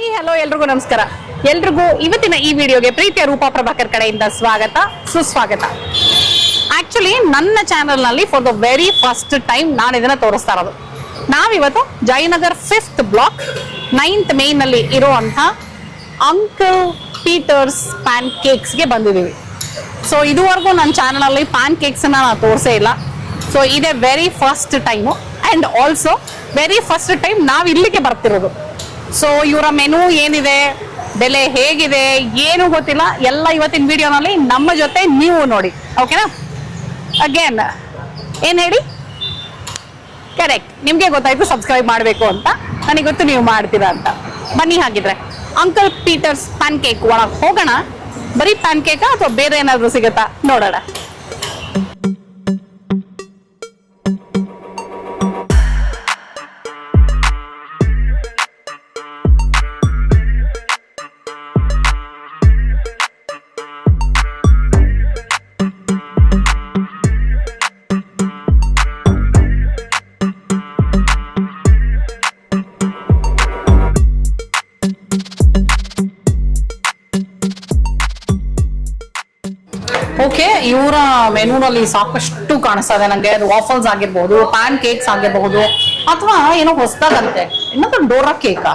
Hi hello ಎಲ್ರಿಗೂ ನಮಸ್ಕಾರ. ಎಲ್ರಿಗೂ ಇವತ್ತಿನ ಈ ವಿಡಿಯೋಗೆ ಪ್ರೀತಿಯ ರೂಪಾ ಪ್ರಭಾಕರ್ ಕಡೆಯಿಂದ ಸ್ವಾಗತ ಸುಸ್ವಾಗತ. ಆಕ್ಚುಲಿ ನನ್ನ ಚಾನೆಲ್ ನಲ್ಲಿ for the very first time ನಾನು ಇದನ್ನ ತೋರಿಸ್ತಾ ಇರೋದು. ನಾವಿವತ್ತು Jayanagar 5th block 9th main ನಲ್ಲಿ ಇರುವಂತ ಅಂಕಲ್ ಪೀಟರ್ಸ್ ಪ್ಯಾನ್ ಕೇಕ್ಸ್ ಗೆ ಬಂದಿದ್ದೀವಿ. ಸೊ ಇದುವರೆಗೂ ನನ್ನ ಚಾನೆಲ್ ಅಲ್ಲಿ ಪ್ಯಾನ್ ಕೇಕ್ಸ್ ಅನ್ನ ನಾನು ತೋರಿಸೇ ಇಲ್ಲ. ಸೊ ಇದೇ very first time and also very first time ನಾವು ಇಲ್ಲಿಗೆ ಬರ್ತಿರೋದು. ಸೊ ಇವರ ಮೆನು ಏನಿದೆ, ಬೆಲೆ ಹೇಗಿದೆ, ಏನು ಗೊತ್ತಿಲ್ಲ, ಎಲ್ಲ ಇವತ್ತಿನ ವಿಡಿಯೋನಲ್ಲಿ ನಮ್ಮ ಜೊತೆ ನೀವು ನೋಡಿ. ಓಕೆನಾ? ಅಗೇನ್ ಏನ್ ಹೇಳಿ, ಕರೆಕ್ಟ್, ನಿಮ್ಗೆ ಗೊತ್ತಾಯ್ತು ಸಬ್ಸ್ಕ್ರೈಬ್ ಮಾಡಬೇಕು ಅಂತ. ನನಗೆ ಗೊತ್ತು ನೀವು ಮಾಡ್ತೀರಾ ಅಂತ. ಬನ್ನಿ ಹಾಗಿದ್ರೆ ಅಂಕಲ್ ಪೀಟರ್ಸ್ ಪ್ಯಾನ್ ಕೇಕ್ ಒಳಗೆ ಹೋಗೋಣ. ಬರೀ ಪ್ಯಾನ್ ಕೇಕಾ ಅಥವಾ ಬೇರೆ ಏನಾದ್ರು ಸಿಗುತ್ತಾ ನೋಡೋಣ. ಓಕೆ, ಇವರ ಮೆನುನಲ್ಲಿ ಸಾಕಷ್ಟು ಕಾಣಿಸ್ತಾ ಇದೆ ನಂಗೆ. ವಾಫಲ್ಸ್ ಆಗಿರ್ಬಹುದು, ಪ್ಯಾನ್ ಕೇಕ್ಸ್ ಆಗಿರಬಹುದು, ಅಥವಾ ಏನೋ ಹೊಸದಾಗಂತೆ ಇನ್ನೊಂದು ಡೋರಾ ಕೇಕಾ.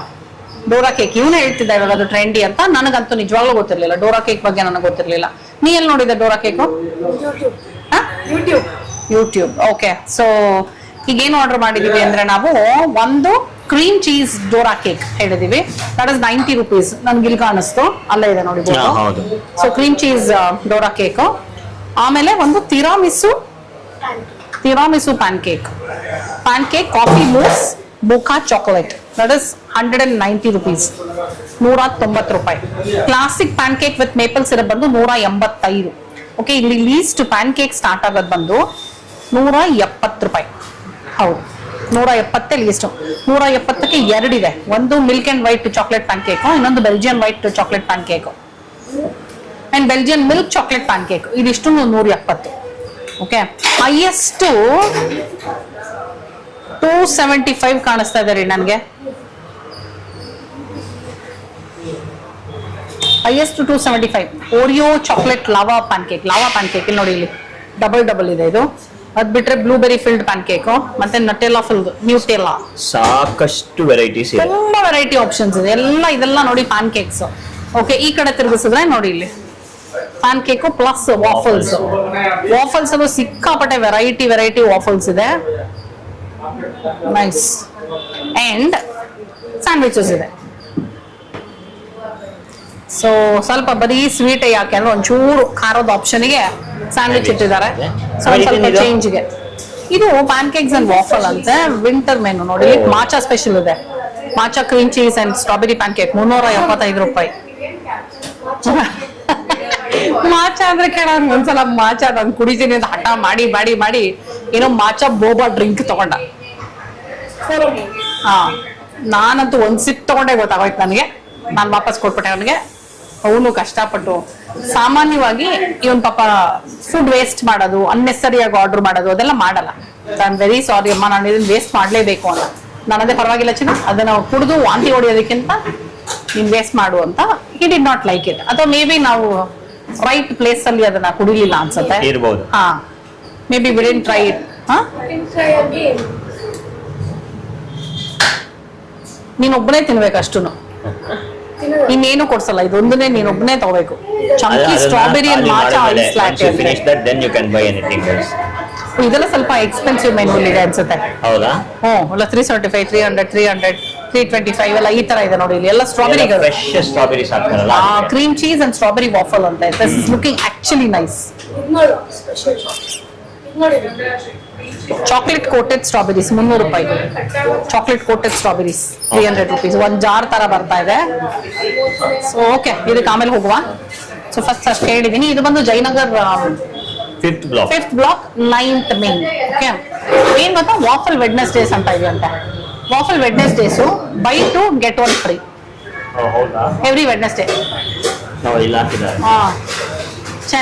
ಡೋರಾ ಕೇಕ್ ಇವನೇ ಹೇಳ್ತಿದ್ದ ಇವಾಗ ಅದು ಟ್ರೆಂಡಿ ಅಂತ. ನನಗಂತೂ ನಿಜವಾಗ್ಲೂ ಗೊತ್ತಿರ್ಲಿಲ್ಲ ಡೋರಾ ಕೇಕ್ ಬಗ್ಗೆ, ನನಗೆ ಗೊತ್ತಿರ್ಲಿಲ್ಲ. ನೀ ಎಲ್ಲಿ ನೋಡಿದೆ dora cake? YouTube. Okay, so ಈಗ ಏನು ಆರ್ಡರ್ ಮಾಡಿದೀವಿ ಅಂದ್ರೆ ನಾವು ಒಂದು ಕ್ರೀಮ್ ಚೀಸ್ ಡೋರಾ ಕೇಕ್ ಹೇಳಿದೀವಿ. That is 90 rupees. ನನ್ಗೆ ಇಲ್ಲಿ ಕಾಣಿಸ್ತು, ಅಲ್ಲೇ ಇದೆ ನೋಡಿ. So cream cheese dora cake. ಆಮೇಲೆ ಒಂದು tiramisu pancake coffee mousse ಬೋಕಾ ಚಾಕೊಲೇಟ್. ದಟ್ ಇಸ್ 190 rupees, 190 ರೂಪಾಯಿ. Classic pancake with maple syrup ಬಂದು 185. ಓಕೆ, ಇಲ್ಲಿ ಲೀಸ್ಟ್ ಪ್ಯಾನ್ ಕೇಕ್ ಸ್ಟಾರ್ಟ್ ಆಗೋದು ಬಂದು 170 ರೂಪಾಯಿ. ಹೌದು, 170 ಲೀಸ್ಟ್. 170ಕ್ಕೆ ಎರಡಿದೆ. ಒಂದು milk and white chocolate pancake, ಇನ್ನೊಂದು Belgian white chocolate pancake and Belgian milk chocolate pancake. ಇದಿಷ್ಟು 170. ಓಕೆ, ಹೈಯೆಸ್ಟ್ 275 ಕಾಣಿಸ್ತಾ ಇದೆ ರೀ ನನಗೆ. Highest 275. Oreo chocolate lava pancake ಇಲ್ಲಿ ನೋಡಿ, ಇಲ್ಲಿ ಡಬಲ್ ಇದೆ ಇದು. ಅದ್ ಬಿಟ್ರೆ ಬ್ಲೂಬೆರಿ ಫಿಲ್ಡ್ ಪ್ಯಾನ್ ಕೇಕ್, ಮತ್ತೆ ನಟೆಲ್ಲಾ ಫಿಲ್ಡ್, ನ್ಯೂಟೆಲ್ಲಾ, ಸಾಕಷ್ಟು ವೆರೈಟೀಸ್ ಇದೆ. ತುಂಬಾ ವೆರೈಟಿ ಆಪ್ಷನ್ಸ್ ಇದೆ. ಇದೆಲ್ಲ ನೋಡಿ ಪ್ಯಾನ್ ಕೇಕ್ಸ್. ಓಕೆ, ಈ ಕಡೆ ತಿರುಗಿಸಿದ್ರೆ ನೋಡಿ ಇಲ್ಲಿ ಪ್ಯಾನ್ ಕೇಕ್ ಪ್ಲಸ್ ವಾಫಲ್ಸ್ ಅದು ಸಿಕ್ಕಾಪಟ್ಟೆ ವೆರೈಟಿ ವಾಫಲ್ಸ್ ಇದೆ. ನೈಸ್. ಅಂಡ್ ಸ್ಯಾಂಡ್ವಿಚಸ್ ಇದೆ. ಸೊ ಸ್ವಲ್ಪ ಬರೀ ಸ್ವೀಟ್ ಯಾಕೆ ಅಂದ್ರೆ ಒಂಚೂರು ಖಾರದ ಆಪ್ಷನ್ಗೆ ಸ್ಯಾಂಡ್ವಿಚ್ ಇಟ್ಟಿದ್ದಾರೆ. ಸ್ವಲ್ಪ ಚೇಂಜ್ಗೆ. ಇದು ಪ್ಯಾನ್ ಕೇಕ್ಸ್ ಅಂಡ್ ವಾಫಲ್ ಅಂತೆ. ವಿಂಟರ್ ಮೆನು ನೋಡಿ, ಮಾಚಾ ಸ್ಪೆಷಲ್ ಇದೆ. Matcha cream cheese and strawberry pancake 375 ರೂಪಾಯಿ. ಮಾಚಾ ಅಂದ್ರೆ ಕೇಳ ಒಂದ್ಸಲ ಮಾಚಾ ನಾನು ಕುಡಿತೀನಿ ಅಂತ ಹಠ ಮಾಡಿ ಏನೋ ಮಾಚಾ ಬೋಬಾ ಡ್ರಿಂಕ್ ತಗೊಂಡ. ಹಾ, ನಾನಂತೂ ಒಂದ್ ಸಿಪ್ ತಗೊಂಡೆ, ಗೊತ್ತಾಗೋಯ್ತು ನನಗೆ. ನಾನು ವಾಪಸ್ ಕೊಟ್ಬಿಟ್ಟೆ ಅವನಿಗೆ. ಅವನು ಕಷ್ಟಪಟ್ಟು, ಸಾಮಾನ್ಯವಾಗಿ ಇವನ್ ಪಾಪ ಫುಡ್ ವೇಸ್ಟ್ ಮಾಡೋದು, ಅನ್ನೆಸರಿಯಾಗಿ ಆರ್ಡರ್ ಮಾಡೋದು ಅದೆಲ್ಲ ಮಾಡಲ್ಲ. ಐ ಆಮ್ ವೆರಿ ಸಾರಿ ಅಮ್ಮ, ನಾನು ಇದನ್ನ ವೇಸ್ಟ್ ಮಾಡ್ಲೇಬೇಕು ಅಂತ. ನಾನು ಅದೇ ಪರವಾಗಿಲ್ಲ ಚಿನ್ನ, ಅದನ್ನ ಕುಡಿದು ವಾಂತಿ ಹೊಡಿಯೋದಕ್ಕಿಂತ ನೀನ್ ವೇಸ್ಟ್ ಮಾಡು ಅಂತ. He did not like it. ಅಥವಾ ಮೇ ಬಿ ನಾವು ರೈಟ್ ಪ್ಲೇಸ್ ಅಲ್ಲಿ ಅದನ್ನ ಕುಡಿಲಿಲ್ಲ ಅನ್ಸುತ್ತೆ. ಹಾ, maybe we didn't try it. ನೀನೊಬ್ಬನೇ ತಿನ್ಬೇಕು ಅಷ್ಟುನು, ಇನ್ನೇನು ಕೊಡ್ಸಲ್ಲ. ಇದೊಂದನ್ನೇ ನೀನೊಬ್ಬನೇ ತಗೋಬೇಕು. Chunky strawberry and matcha ice latte. ಇದೆಲ್ಲ ಸ್ವಲ್ಪ ಎಕ್ಸ್ಪೆನ್ಸಿವ್ ಮೆನು ಇದೆ ಅನ್ಸುತ್ತೆ. ಹೌದಾ? ಅಲ್ಲ 375, 300, 325 ಎಲ್ಲ ಈ ತರ ಇದೆ ನೋಡಿ. ಇಲ್ಲಿ ಎಲ್ಲ ಸ್ಟ್ರಾಬೆರಿಗಳು, cream cheese and strawberry waffle ಅಂತ. This is looking actually nice. Chocolate coated strawberries 300 ರೂಪಾಯಿ. Chocolate coated strawberries 300 rupees. ಒಂದ್ ಜಾರ್ ತರ ಬರ್ತಾ ಇದೆ. ಸೊ ಓಕೆ, ಇದಕ್ಕೆ ಆಮೇಲೆ ಹೋಗುವ. ಸೊ ಫಸ್ಟ್ ಅಷ್ಟು ಹೇಳಿದೀನಿ. ಇದು ಬಂದು Jayanagar 5th block 9th main. Okay, ಏನ್ ಗೊತ್ತಾ, ವಾಫಲ್ ವೆಡ್ನೆಸ್ಡೇಸ್ ಅಂತ ಇದೆ ಅಂತ. Waffle Wednesdays buy 2 get 1 free every Wednesday. ಹಾ,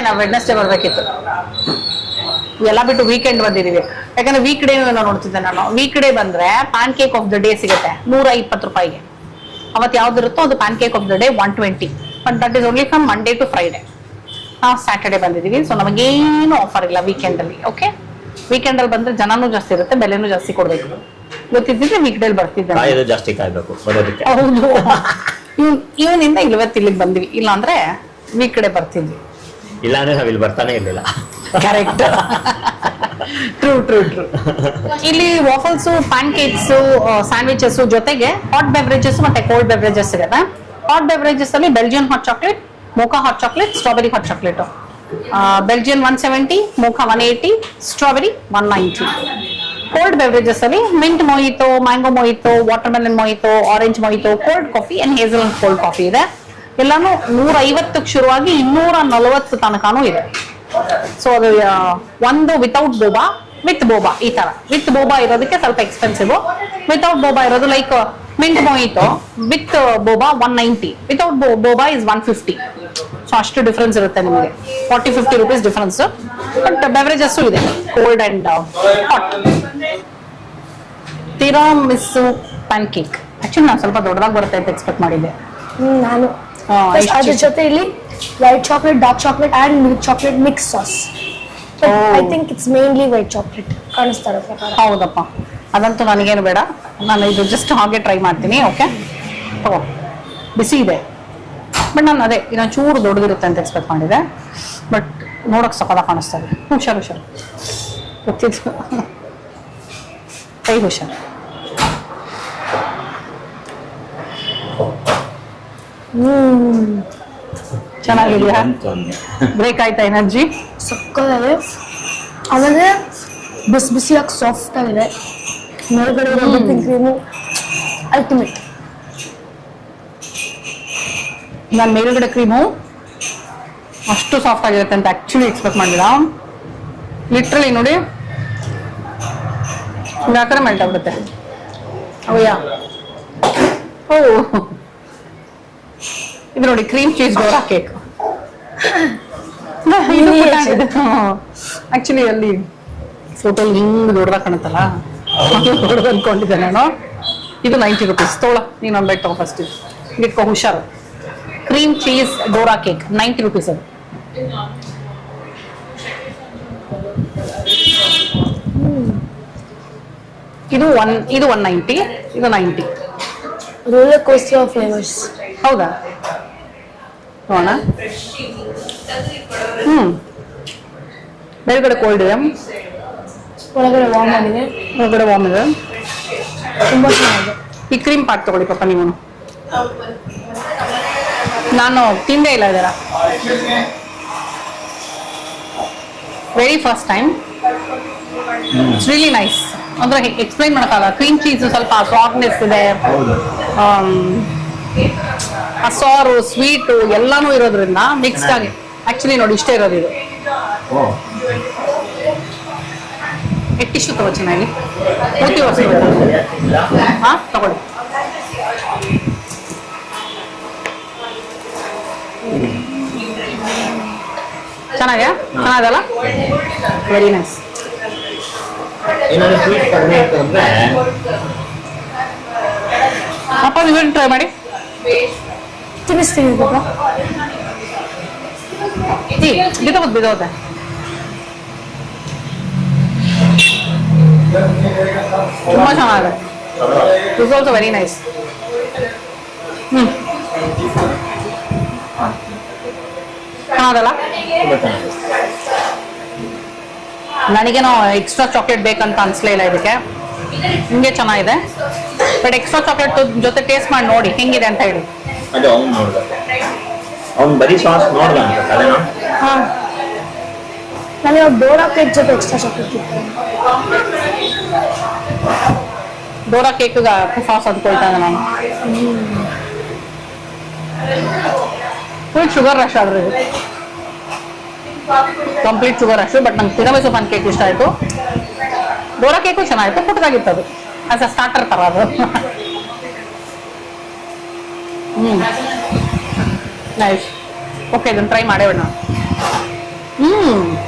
ನಾವು ವೆಡ್ನೆಸ್ಡೇ ಬರ್ಬೇಕಿತ್ತು. ಎಲ್ಲ ಬಿಟ್ಟು ವೀಕೆಂಡ್ ಬಂದಿದೀವಿ. ಯಾಕಂದ್ರೆ ವೀಕ್ ಡೇ ನೋಡ್ತಿದ್ದೆ ನಾನು. ವೀಕ್ ಡೇ ಬಂದ್ರೆ pancake of the day ಸಿಗುತ್ತೆ 120 ರೂಪಾಯಿಗೆ. ಅವತ್ತು ಯಾವ್ದಿರುತ್ತೋ ಅದು pancake of the day 120. But that is only from Monday to Friday. ನಾವು ಸ್ಯಾಟರ್ಡೆ ಬಂದಿದ್ದೀವಿ, ಸೊ ನಮಗೇನು ಆಫರ್ ಇಲ್ಲ ವೀಕೆಂಡ್ ಅಲ್ಲಿ. ಓಕೆ, ವೀಕೆಂಡ್ ಅಲ್ಲಿ ಬಂದ್ರೆ ಜನನೂ ಜಾಸ್ತಿ ಇರುತ್ತೆ, ಬೆಲೆನೂ ಜಾಸ್ತಿ ಕೊಡ್ಬೇಕು. ಗೊತ್ತಿದ್ದಿದ್ರೆ ವೀಕ್ ಡೇಲ್ ಬರ್ತಿದ್ದೆ, ಜಾಸ್ತಿ ಕಾಯ್ಬೇಕು ಬರೋದಕ್ಕೆ. ಹೌದು, ಇವನಿಂದ ಇಲ್ಲಿಗೆ ಬಂದ್ವಿ, ಇಲ್ಲ ಅಂದ್ರೆ ವೀಕ್ ಡೇ ಬರ್ತಿದ್ವಿ. ಇಲ್ಲ ಅಂದ್ರೆ ನಾವ್ ಇಲ್ಲಿ ಬರ್ತಾನೆ ಇರ್ಲಿಲ್ಲ. Correct, true. ಇಲ್ಲಿ ವಾಫಲ್ಸ್, ಪ್ಯಾನ್ ಕೇಕ್ಸ್, ಸ್ಯಾಂಡ್ವಿಚಸ್ ಜೊತೆಗೆ ಹಾಟ್ ಬೆವರೇಜಸ್ ಮತ್ತೆ ಕೋಲ್ಡ್ ಬೆವರೇಜಸ್ ಇರುತ್ತೆ. ಹಾಟ್ ಬೆವರೇಜಸ್ ಅಲ್ಲಿ Belgian hot chocolate, mocha hot chocolate, strawberry hot chocolate. Belgian 170, mocha 180, strawberry 190. Cold beverages ಅಲ್ಲಿ mint mojito, mango mojito, watermelon mojito, orange mojito, cold coffee and hazel cold coffee ಇದೆ. ಎಲ್ಲಾನು 150ಕ್ಕೆ ಶುರುವಾಗಿ 240 ತನಕನೂ ಇದೆ. So ಅದು ಒಂದು without ಬೋಬಾ, with ಬೋಬಾ, ಈ ತರ. ವಿತ್ ಬೋಬಾ ಇರೋದಕ್ಕೆ ಸ್ವಲ್ಪ ಎಕ್ಸ್ಪೆನ್ಸಿವ್, ವಿತೌಟ್ ಬೋಬಾ ಇರೋದು like mint mojito with boba 190, without boba is 150. So ಅಷ್ಟು ಡಿಫ್ರೆನ್ಸ್ ಇರುತ್ತೆ ನಿಮಗೆ, 40-50 rupees ಡಿಫ್ರೆನ್ಸ್. ಬಟ್ ಬೆವರೇಜಸ್ ಇದೆ cold and hot. Tiramisu pancake actually ನಾನು ಸ್ವಲ್ಪ ದೊಡ್ಡದಾಗಿ ಬರುತ್ತೆ ಅಂತ ಎಕ್ಸ್ಪೆಕ್ಟ್ ಮಾಡಿದ್ದೆ ನಾನು. ಅದ್ರ ಜೊತೆ ಇಲ್ಲಿ white chocolate, dark chocolate and milk chocolate mix sauce. I think it's mainly white chocolate ಕಾಣಿಸ್ತಾರೆ ಪ್ರಕಾರ. ಹೌದಪ್ಪ, ಅದಂತೂ ನನಗೇನು ಬೇಡ, ನಾನು ಇದು ಜಸ್ಟ್ ಹಾಗೆ ಟ್ರೈ ಮಾಡ್ತೀನಿ. ಓಕೆ, ಬಿಸಿ ಇದೆ, ಬಟ್ ನಾನು ಅದೇ ಇನ್ನೊಂದು ಚೂರು ದೊಡ್ಡದಿರುತ್ತೆ ಅಂತ ಎಕ್ಸ್ಪೆಕ್ಟ್ ಮಾಡಿದೆ. ಬಟ್ ನೋಡೋಕೆ ಸಕಲ ಕಾಣಿಸ್ತಾ ಇದೆ. ಹುಷಾರು ಗೊತ್ತಿದ್ದು, ಕೈ ಹುಷಾರು. ಚೆನ್ನಾಗಿದೆಯಾ? ಬ್ರೇಕ್ ಆಯ್ತಾ ಎನರ್ಜಿ? ಸಕ್ಕತ್ತಾಗಿದೆ. ಆಮೇಲೆ ಬಿಸಿಯಾಗಿ ಸಾಫ್ಟ್ ಆಗಿದೆ. ಮೇಲ್ಗಡೆ ಕ್ರೀಮು ಅಲ್ಟಿಮೇಟ್. ನಾನು ಮೇಲ್ಗಡೆ ಕ್ರೀಮು ಅಷ್ಟು ಸಾಫ್ಟ್ ಆಗಿರುತ್ತೆ ಅಂತ ಆಕ್ಚುಲಿ ಎಕ್ಸ್ಪೆಕ್ಟ್ ಮಾಡಿಲ್ಲ. ಲಿಟ್ರಲಿ ನೋಡಿ, ಯಾಕಂದ್ರೆ ಮೆಲ್ಟ್ ಆಗ್ಬಿಡುತ್ತೆ. ಅವಯ್ಯ, ಓ ಇದು ನೋಡಿ cream cheese dora cake. Actually ಅಲ್ಲಿ ಫೋಟೋ ಹಿಂಗ್ ದೊಡ್ಡದಾಗ ಕಾಣುತ್ತಲ್ಲ, ದೊಡ್ಡದು ಅನ್ಕೊಂಡಿದ್ದೆ ನಾನು. ಇದು 90 rupees. ತೋಳ ನೀನು ಒಂದು ಬೈಟ್ ತಗೋ ಫಸ್ಟ್, ಇಟ್ಕೋ ಹುಷಾರು. Cream cheese dora cake 90 rupees ಅದು. ಇದು 190, ಇದು 90. Roller coaster flavours. ಹೌದಾ, ನೋಡೋಣ. ಮೇಲ್ಗಡೆ ಕೋಲ್ಡ್ ಇದೆ, ಒಳಗಡೆ ವಾರ್ಮ್ ಆಗಿದೆ. ಹೊರಗಡೆ ವಾರ್ಮ್ ಇದೆ. ತುಂಬಾ ಚೆನ್ನಾಗಿದೆ. ಈ ಕ್ರೀಮ್ ಪಾರ್ಟ್ ತಗೊಳ್ಳಿ ಪಾಪ ನೀವು. ನಾನು ತಿಂದೇ ಇಲ್ಲ ಇದರ, very first time. It's really nice. ಅಂದ್ರೆ ಎಕ್ಸ್ಪ್ಲೈನ್ ಮಾಡೋಕ್ಕಾಗಲ್ಲ. ಕ್ರೀಮ್ ಚೀಸ್ ಸ್ವಲ್ಪ ಸಾಫ್ಟ್ನೆಸ್ ಇದೆ, ಆ ಸಾರು, ಸ್ವೀಟು ಎಲ್ಲಾನು ಇರೋದ್ರಿಂದ ಮಿಕ್ಸ್ಡ್ ಆಗಿ. ಆಕ್ಚುಲಿ ನೋಡಿ ಇಷ್ಟೇ ಇರೋದು ಇದು. ಟಿಶ್ಯೂ ತಗೋ ಚೆನ್ನಾಗಿ, ಮೂತಿ ಒರೆಸ್ಬೇಕು. ಹಾ ತಗೊಳ್ಳಿ. ಚೆನ್ನಾಗಲ್ಲ? Very nice. ಅಪ್ಪ ನೀವೇನು ಟ್ರೈ ಮಾಡಿ ತಿನ್ನಿಸ್ತೀನಿ ಪಾಪ. ಬಿದ್ದೋಗುತ್ತೆ. ತುಂಬಾ ಚೆನ್ನಾಗಿದೆ. It's also very nice. ಚೆನ್ನಾಗಲ್ಲ? ನನಗೇನೋ ಎಕ್ಸ್ಟ್ರಾ ಚಾಕ್ಲೇಟ್ ಬೇಕಂತ ಅನ್ಸ್ಲೇ ಇಲ್ಲ ಇದಕ್ಕೆ. ಹಿಂಗೆ ಚೆನ್ನಾಗಿದೆ, ಬಟ್ ಎಕ್ಸ್ಟ್ರಾ ಚಾಕ್ಲೇಟ್ ಜೊತೆ ಟೇಸ್ಟ್ ಮಾಡಿ ನೋಡಿ ಹೆಂಗಿದೆ ಅಂತ ಹೇಳಿ. ನನಗೆ ಡೋರಾ ಕೇಕ್ ಜೊತೆ ಎಕ್ಸ್ಟ್ರಾ ಚಾಕ್ಲೇಟ್ ಇತ್ತು. ಡೋರಾ ಕೇಕ್ ಸಾಸ್ ಅಂದ್ಕೊಳ್ತಾ ಇದ್ದೆ ನಾನು. ಫುಲ್ ಶುಗರ್ ರಶ್ ಆದ್ರೆ ಇದು ಕಂಪ್ಲೀಟ್ ಶುಗರ್ ರಶ್. ಬಟ್ ನಂಗೆ ತಿರಮಿಸು ಪ್ಯಾನ್ ಕೇಕ್ ಇಷ್ಟ ಆಯ್ತು. ಡೋರಾ ಕೇಕು ಚೆನ್ನಾಗಿತ್ತು, ಪುಟ್ಟದಾಗಿತ್ತು ಅದು, ಆಸ್ ಅ ಸ್ಟಾರ್ಟರ್ ತರ ಅದು. ನೈಸ್. ಓಕೆ, ಇದನ್ನು ಟ್ರೈ ಮಾಡೇವಣ್ಣ.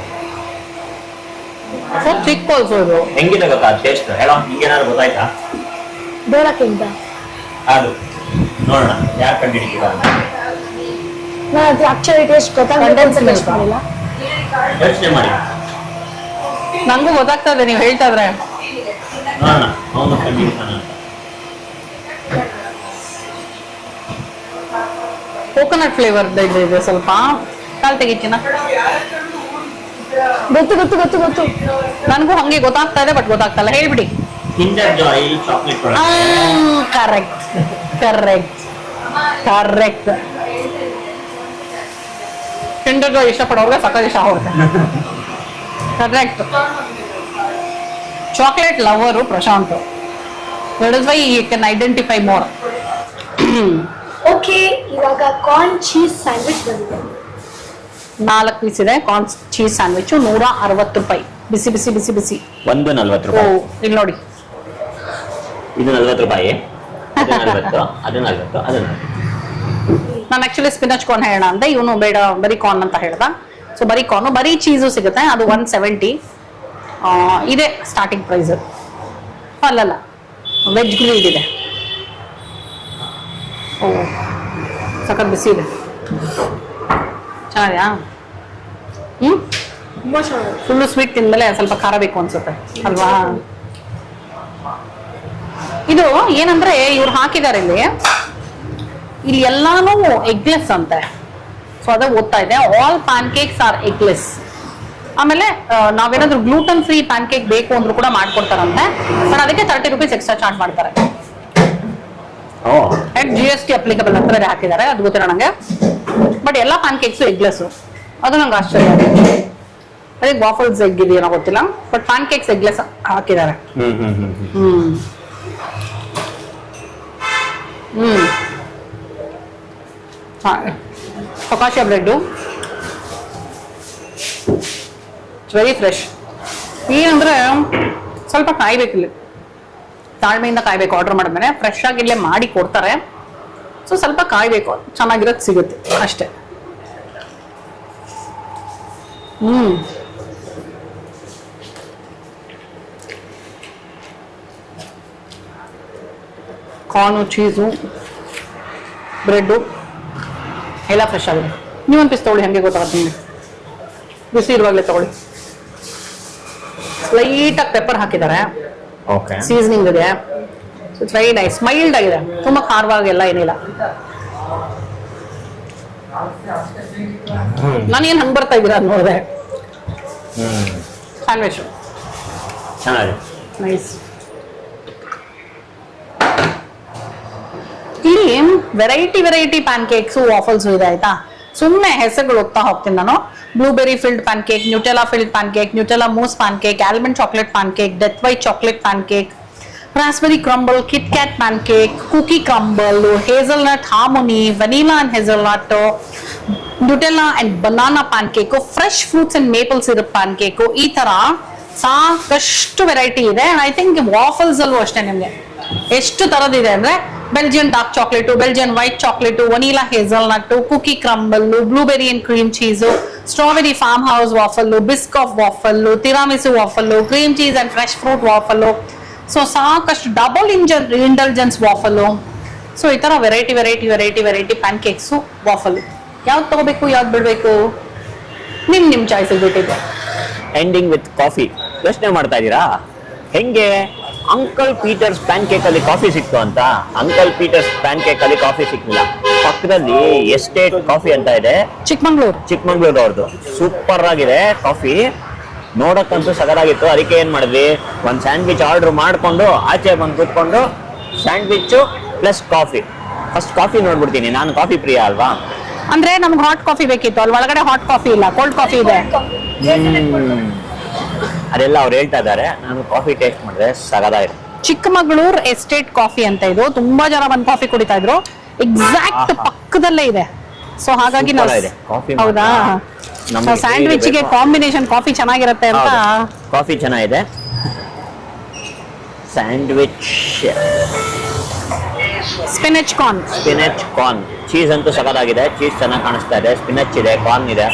ಸೊ ಚಿಕ್ಕ ಆಲ್ಸೋ ಇದು. ಹೆಂಗಿದೆ ಗೊತ್ತಾ ಟೇಸ್ಟ್? ಹೇಳೋ, ನಿಂಗೇನಾದ್ರು ಗೊತ್ತಾಯ್ತಾ? ಡೋರಾ ಕೇಕ್ ಅದು ನೋಡೋಣ ಯಾರು ಕಂಡಿಡಿತೀರಾ ಅಂತ ನಾನು ಅದು ಆಕ್ಚುಲಿ ಟೇಸ್ಟ್ ಗೊತ್ತಾಗಬೇಕು Condensed ಅಂತ ಟೇಸ್ಟ್ milk. ಮಾಡಿಲ್ಲ. ಯೋಚನೆ ಮಾಡಿ ನಂಗೂ ಗೊತ್ತಾಗ್ತಾ ಇದೆ ನೀವು ಹೇಳ್ತಾ ಇದ್ರೆ. ನೋಡೋಣ ಅವನು ಕಂಡಿಡಿತಾನ ಅಂತ. ಕೋಕೋನಟ್ ಫ್ಲೇವರ್ ಇದೆ ಸ್ವಲ್ಪ. ಕಾಲ್ ತೆಗಿತೀನ. ಗೊತ್ತು ಗೊತ್ತು ಗೊತ್ತು ಗೊತ್ತು. ನನಗೂ ಹಂಗೆ ಗೊತ್ತಾಗ್ತಾ ಇದೆ ಬಟ್ ಗೊತ್ತಾಗ್ತಲ್ಲ. ಹೇಳ್ಬಿಡಿ. Kinder Joy chocolate correct correct correct. Kinder Joy ಇಷ್ಟಪಡೋರ್ಗೆ ಸಕ್ಕತ್ ಇಷ್ಟ ಆಗುತ್ತೆ. Correct. Chocolate lover Prashant. That is why you can identify more. Okay, ಇವಾಗ ಕಾರ್ನ್ ಚೀಸ್ ಸ್ಯಾಂಡ್ವಿಚ್ ಬಂದಿದೆ. 4 ಪೀಸ್ ಇದೆ ಕಾರ್ನ್ ಚೀಸ್ ಸ್ಯಾಂಡ್ವಿಚ್. 160 ರೂಪಾಯಿ. ಬಿಸಿ ಬಿಸಿ ಬಿಸಿ ಬಿಸಿ. ಒಂದು 40 ಓ ರೂಪಾಯಿ. ಇಲ್ಲಿ ನೋಡಿ. ಇದು 40 ರೂಪಾಯಿ. ಅದು 40 ಅದು 40 ಅದು 40. ನಾನು ಆಕ್ಚುಲಿ ಸ್ಪಿನಚ್ ಕಾರ್ನ್ ಹೇಳೋಣ ಅಂದೆ, ಇವನು ಬೇಡ ಬರೀ ಕಾರ್ನ್ ಅಂತ ಹೇಳ್ದ. ಸೊ ಬರೀ ಕಾರ್ನು, ಬರೀ ಚೀಸು ಸಿಗುತ್ತೆ. ಅದು 170 ಇದೆ ಸ್ಟಾರ್ಟಿಂಗ್ ಪ್ರೈಸ್. ಅಲ್ಲಲ್ಲ, ವೆಜ್ ಗ್ರಿಲ್ಡ್ ಇದೆ. ಓ ಸಖತ್ ಬಿಸಿ ಇದೆ. ಚೆನ್ನಾಗಿದೆಯಾ? ತುಂಬಾ ಚೆನ್ನಾಗಿದೆ. ಫುಲ್ಲು ಸ್ವೀಟ್ ತಿಂದ್ಮೇಲೆ ಸ್ವಲ್ಪ ಖಾರ ಬೇಕು ಅನ್ಸುತ್ತೆ ಅಲ್ವಾ? ಇದು ಏನಂದ್ರೆ ಇವ್ರು ಹಾಕಿದ್ದಾರೆ ಇಲ್ಲಿ ಎಲ್ಲಾನು ಎಗ್ಲೆಸ್ ಅಂತೆ. ಸೊ ಅದೇ ಓದ್ತಾ ಇದೆ. All pancakes are eggless. ಆಮೇಲೆ ನಾವೇನಾದ್ರೂ ಗ್ಲೂಟನ್ ಫ್ರೀ ಪ್ಯಾನ್ ಕೇಕ್ ಬೇಕು ಅಂದ್ರೂ ಕೂಡ ಮಾಡ್ಕೊಡ್ತಾರಂತೆ. ಬಟ್ ಅದಕ್ಕೆ 30 ರೂಪೀಸ್ ಎಕ್ಸ್ಟ್ರಾ ಚಾರ್ಜ್ ಮಾಡ್ತಾರೆ. ಅಂಡ್ GST ಅಪ್ಲಿಕಬಲ್ ಅಂತ ಬೇರೆ ಹಾಕಿದ್ದಾರೆ. ಅದು ಗೊತ್ತಿಲ್ಲ ನಂಗೆ. ಬಟ್ ಎಲ್ಲ ಪ್ಯಾನ್ ಕೇಕ್ಸು ಎಗ್ಲೆಸ್. ಅದು ನಂಗೆ ಆಶ್ಚರ್ಯ. ಅದೇ ವಾಫಲ್ಸ್ ಎಗ್ ಇದೆಯೋ ಗೊತ್ತಿಲ್ಲ, ಬಟ್ ಪ್ಯಾನ್ ಕೇಕ್ಸ್ ಎಗ್ಲೆಸ್ ಹಾಕಿದ್ದಾರೆ. ಫಕಾಶಿಯಾ ಬ್ರೆಡ್ ವೆರಿ ಫ್ರೆಶ್. ಏನಂದ್ರೆ ಸ್ವಲ್ಪ ಕಾಯ್ಬೇಕಿಲ್ಲ, ತಾಳ್ಮೆಯಿಂದ ಕಾಯ್ಬೇಕು. ಆರ್ಡರ್ ಮಾಡಿದ್ಮೇಲೆ ಫ್ರೆಶ್ ಆಗಿ ಇಲ್ಲೇ ಮಾಡಿ ಕೊಡ್ತಾರೆ. ಸೊ ಸ್ವಲ್ಪ ಕಾಯ್ಬೇಕು, ಚೆನ್ನಾಗಿರೋದು ಸಿಗುತ್ತೆ ಅಷ್ಟೇ. ಕಾರ್ನು, ಚೀಸು, ಬ್ರೆಡ್ಡು ಎಲ್ಲ ಫ್ರೆಶ್ ಆಗಿದೆ. ನೀವೊಂದು ಪೀಸ್ ತಗೊಳ್ಳಿ, ಹಂಗೆ ಗೊತ್ತಾಗುತ್ತೆ ನಿಮಗೆ. ಬಿಸಿ ಇರುವಾಗಲೇ ತಗೊಳ್ಳಿ. ಲೈಟಾಗಿ ಪೆಪ್ಪರ್ ಹಾಕಿದ್ದಾರೆ. ಓಕೆ. ಸೀಸನಿಂಗ್ ಇದೆ. It's very nice. ಮೈಲ್ಡ್ ಆಗಿದೆ, ತುಂಬಾ ಖಾರವಾಗೆಲ್ಲ ಏನಿಲ್ಲ. ನಾನೇನು ಹಂಗೆ ಬರ್ತಾ ಇದ್ದೀರಾ ಅಂತ ನೋಡಿದೆ. ಸ್ಯಾಂಡ್ವಿಚ್ ಚೆನ್ನಾಗಿದೆ. ನೈಸ್. ಇಲ್ಲಿ ವೆರೈಟಿ ಪ್ಯಾನ್ ಕೇಕ್ಸು ವಾಫಲ್ಸು ಇದೆ ಆಯ್ತಾ. ಸುಮ್ಮನೆ ಹೆಸರುಗಳು ಓದ್ತಾ ಹೋಗ್ತೀನಿ ನಾನು. Blueberry filled pancake, Nutella filled pancake, Nutella mousse pancake, almond chocolate pancake, death white chocolate pancake, raspberry crumble, Kit Kat pancake, cookie crumble, hazelnut harmony, vanilla and hazelnut, Nutella and banana pancake, fresh fruits and maple syrup pancake. ಈ ತರ ಸಾಕಷ್ಟು variety ಇದೆ. I think waffles ಅಲ್ಲೂ ಅಷ್ಟೇ ನಿಮ್ಗೆ ಎಷ್ಟು ತರದಿದೆ ಅಂದ್ರೆ Belgian dark chocolate, Belgian white chocolate, vanilla hazelnut, cookie crumble, blueberry and cream cheese, strawberry farmhouse waffle, Biscoff waffle, tiramisu waffle, cream cheese and fresh fruit waffle. So ಸಾಕಷ್ಟು double indulgence waffle. So ಈ ತರ variety PAN cakes ವಾಫಲ್ಲು. ಯಾವ್ದು ತಗೋಬೇಕು ಯಾವ್ದು ಬಿಡ್ಬೇಕು ನಿಮ್ choice ಬಿಟ್ಟಿದೆ. Ending with coffee. ಯೋಚನೆ ಮಾಡ್ತಾ ಇದ್ದೀರಾ ಹೆಂಗೆ ಅಂಕಲ್ ಪೀಟರ್ಸ್ ಪ್ಯಾನ್ ಕೇಕ್ ಅಲ್ಲಿ ಕಾಫಿ ಸಿಕ್ತು ಅಂತ? ಅಂಕಲ್ ಪೀಟರ್ಸ್ ಪ್ಯಾನ್ ಕೇಕ್ ಅಲ್ಲಿ ಕಾಫಿ ಸಿಕ್ಕಿಲ್ಲ. ಪಕ್ಕದಲ್ಲಿ ಎಸ್ಟೇಟ್ ಕಾಫಿ ಅಂತ ಇದೆ, ಚಿಕ್ಕಮಂಗ್ಳೂರು ಅವ್ರದ್ದು. ಸೂಪರ್ ಆಗಿದೆ ಕಾಫಿ, ನೋಡಕ್ಕಂತೂ ಸಗದಾಗಿತ್ತು. ಅದಕ್ಕೆ ಏನ್ ಮಾಡಿದ್ವಿ, ಒಂದ್ ಸ್ಯಾಂಡ್ವಿಚ್ ಆರ್ಡರ್ ಮಾಡ್ಕೊಂಡು ಆಚೆ ಬಂದು ಕೂತ್ಕೊಂಡು sandwich plus coffee. First coffee ನೋಡ್ಬಿಡ್ತೀನಿ, ನಾನು ಕಾಫಿ ಪ್ರಿಯ ಅಲ್ವಾ. ಅಂದ್ರೆ ನಮ್ಗೆ ಹಾಟ್ ಕಾಫಿ ಬೇಕಿತ್ತು, ಅಲ್ಲಿ ಒಳಗಡೆ ಹಾಟ್ ಕಾಫಿ ಇಲ್ಲ, ಕೋಲ್ಡ್ ಕಾಫಿ ಇದೆ. ಅದೆಲ್ಲ ಅವ್ರು ಹೇಳ್ತಾ ಇದಾರೆ. ನಾನು ಕಾಫಿ ಟೇಸ್ಟ್ ಮಾಡಿದೆ, ಸಗದಾಗಿದೆ. ಚಿಕ್ಕಮಗಳೂರು ಎಸ್ಟೇಟ್ ಕಾಫಿ ಅಂತ ಇದು. ತುಂಬಾ ಜನ ಬಂದು ಕಾಫಿ ಕುಡಿತಾ ಇದ್ರು. ಎಕ್ಸಾಕ್ಟ್ ಪಕ್ಕದಲ್ಲೇ ಇದೆ. ಸೊ ಹಾಗಾಗಿ ನಾವು ಹೌದಾ, ಸ್ಯಾಂಡ್ವಿಚ್ ಗೆ ಕಾಂಬಿನೇಷನ್ ಕಾಫಿ ಚೆನ್ನಾಗಿರುತ್ತೆ ಅಂತ. ಕಾಫಿ ಚೆನ್ನಾಗಿದೆ. ಸ್ಯಾಂಡ್ವಿಚ್ ಸ್ಪಿನಚ್ ಕಾರ್ನ್, ಚೀಸ್ ಅಂತೂ ಸಗದಾಗಿದೆ. ಚೀಸ್ ಚೆನ್ನಾಗಿ ಕಾಣಿಸ್ತಾ ಇದೆ, ಸ್ಪಿನಚ್ ಇದೆ, ಕಾರ್ನ್ ಇದೆ.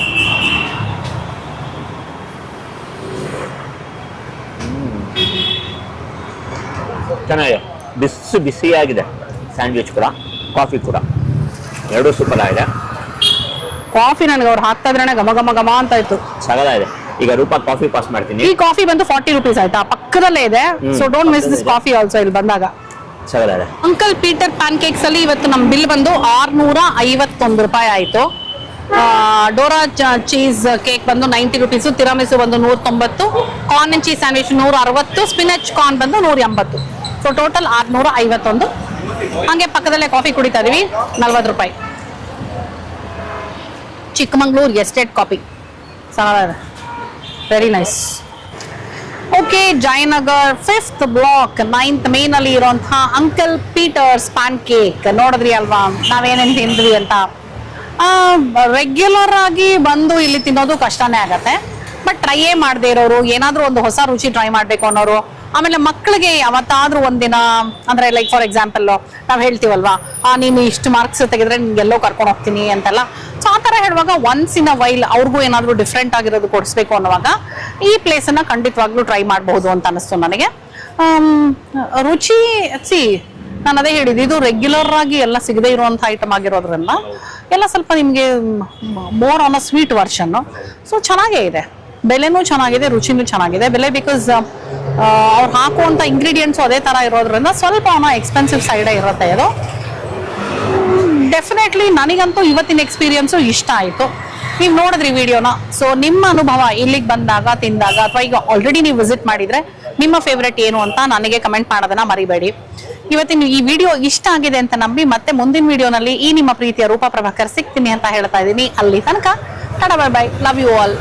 ಚೆನ್ನಾಗಿದೆ, ಬಿಸಿಯಾಗಿದೆ ಸ್ಯಾಂಡ್ವಿಚ್ ಕೂಡ. ಕಾಫಿ ಕೂಡ ಎರಡೂ ಸೂಪರ್ ಆಗಿದೆ. ಕಾಫಿ ನನಗೆ ಅವ್ರು ಹಾಕ್ತಾ ಇದ್ರೆ ಘಮ ಘಮ ಘಮ ಅಂತ ಇತ್ತು. ಸಗದಾಗಿದೆ. ಈಗ ರೂಪಾ ಕಾಫಿ ಪಾಸ್ ಮಾಡ್ತೀನಿ. ಈ ಕಾಫಿ ಬಂದು 40 rupees ಆಯ್ತಾ, ಪಕ್ಕದಲ್ಲೇ ಇದೆ. So don't miss this coffee also ಇಲ್ಲಿ ಬಂದಾಗ. ಸಗದಾಗಿದೆ. ಅಂಕಲ್ ಪೀಟರ್ ಪ್ಯಾನ್ ಕೇಕ್ಸ್ ಅಲ್ಲಿ ಇವತ್ತು ನಮ್ಮ ಬಿಲ್ ಬಂದು 651 ರೂಪಾಯಿ ಆಯ್ತು. ಡೋರಾ ಚೀಸ್ ಕೇಕ್ ಬಂದು 90 rupees, ತಿರಾಮಿಸು ಬಂದು 190, corn and cheese sandwich 160, spinach corn ಬಂದು 180. So total 651. ಹಂಗೆ ಪಕ್ಕದಲ್ಲೇ ಕಾಫಿ ಕುಡಿತಾ ಇದೀವಿ 40 ರೂಪಾಯಿ. Chikmagalur estate coffee, very nice. Okay, Jayanagar 5th block 9th main ಅಲ್ಲಿ ಇರುವಂತಹ ಅಂಕಲ್ ಪೀಟರ್ಸ್ ಪ್ಯಾನ್ ಕೇಕ್ ನೋಡಿದ್ರಿ ಅಲ್ವಾ ನಾವೇನೇನು ತಿಂದ್ವಿ ಅಂತ. ರೆಗ್ಯುಲರ್ ಆಗಿ ಬಂದು ಇಲ್ಲಿ ತಿನ್ನೋದು ಕಷ್ಟನೇ ಆಗತ್ತೆ. ಬಟ್ ಟ್ರೈಯೇ ಮಾಡದೇ ಇರೋರು, ಏನಾದ್ರೂ ಒಂದು ಹೊಸ ರುಚಿ ಟ್ರೈ ಮಾಡ್ಬೇಕು ಅನ್ನೋರು, ಆಮೇಲೆ ಮಕ್ಕಳಿಗೆ ಯಾವತ್ತಾದ್ರೂ ಒಂದಿನ ಅಂದ್ರೆ ಲೈಕ್ ಫಾರ್ ಎಕ್ಸಾಂಪಲ್ ನಾವ್ ಹೇಳ್ತೀವಲ್ವಾ, ನೀನು ಇಷ್ಟು ಮಾರ್ಕ್ಸ್ ತೆಗೆದ್ರೆ ನಿಮ್ಗೆಲ್ಲೋ ಕರ್ಕೊಂಡು ಹೋಗ್ತೀನಿ ಅಂತೆಲ್ಲ. ಸೊ ಆ ತರ ಹೇಳುವಾಗ ಒನ್ಸ್ ಇನ್ ಅ ವೈಲ್ ಅವ್ರಿಗೂ ಏನಾದ್ರೂ ಡಿಫ್ರೆಂಟ್ ಆಗಿರೋದು ಕೊಡಿಸ್ಬೇಕು ಅನ್ನುವಾಗ ಈ ಪ್ಲೇಸ್ ಅನ್ನ ಖಂಡಿತವಾಗ್ಲೂ ಟ್ರೈ ಮಾಡಬಹುದು ಅಂತ ಅನಿಸ್ತು ನನಗೆ. ರುಚಿ ನಾನು ಅದೇ ಹೇಳಿದ್ದು, ಇದು ರೆಗ್ಯುಲರ್ ಆಗಿ ಎಲ್ಲ ಸಿಗದೆ ಇರುವಂತ ಐಟಮ್ ಆಗಿರೋದ್ರಿಂದ ಎಲ್ಲ ಸ್ವಲ್ಪ ನಿಮ್ಗೆ more on a sweet version. So ಚೆನ್ನಾಗೇ ಇದೆ, ಬೆಲೆನೂ ಚೆನ್ನಾಗಿದೆ, ರುಚಿನೂ ಚೆನ್ನಾಗಿದೆ. ಬೆಲೆ ಬಿಕಾಸ್ ಅವ್ರು ಹಾಕುವಂತ ಇಂಗ್ರೀಡಿಯೆಂಟ್ಸ್ ಅದೇ ತರ ಇರೋದ್ರಿಂದ ಸ್ವಲ್ಪ ಎಕ್ಸ್ಪೆನ್ಸಿವ್ ಸೈಡೇ ಇರುತ್ತೆ ಇದು. ಡೆಫಿನೆಟ್ಲಿ ನನಗಂತೂ ಇವತ್ತಿನ ಎಕ್ಸ್ಪೀರಿಯನ್ಸು ಇಷ್ಟ ಆಯಿತು. ನೀವು ನೋಡಿದ್ರಿ ವಿಡಿಯೋನ. ಸೊ ನಿಮ್ಮ ಅನುಭವ ಇಲ್ಲಿಗೆ ಬಂದಾಗ, ತಿಂದಾಗ, ಅಥವಾ ಈಗ ಆಲ್ರೆಡಿ ನೀವು ವಿಸಿಟ್ ಮಾಡಿದ್ರೆ ನಿಮ್ಮ ಫೇವ್ರೆಟ್ ಏನು ಅಂತ ನನಗೆ ಕಮೆಂಟ್ ಮಾಡೋದನ್ನ ಮರಿಬೇಡಿ. ಇವತ್ತಿನ ಈ ವಿಡಿಯೋ ಇಷ್ಟ ಆಗಿದೆ ಅಂತ ನಂಬಿ ಮತ್ತೆ ಮುಂದಿನ ವಿಡಿಯೋನಲ್ಲಿ ಈ ನಿಮ್ಮ ಪ್ರೀತಿಯ ರೂಪಾ ಪ್ರಭಾಕರ್ ಸಿಗ್ತೀನಿ ಅಂತ ಹೇಳ್ತಾ ಇದ್ದೀನಿ. ಅಲ್ಲಿ ತನಕ ಟಾಟಾ, bye bye, love you all.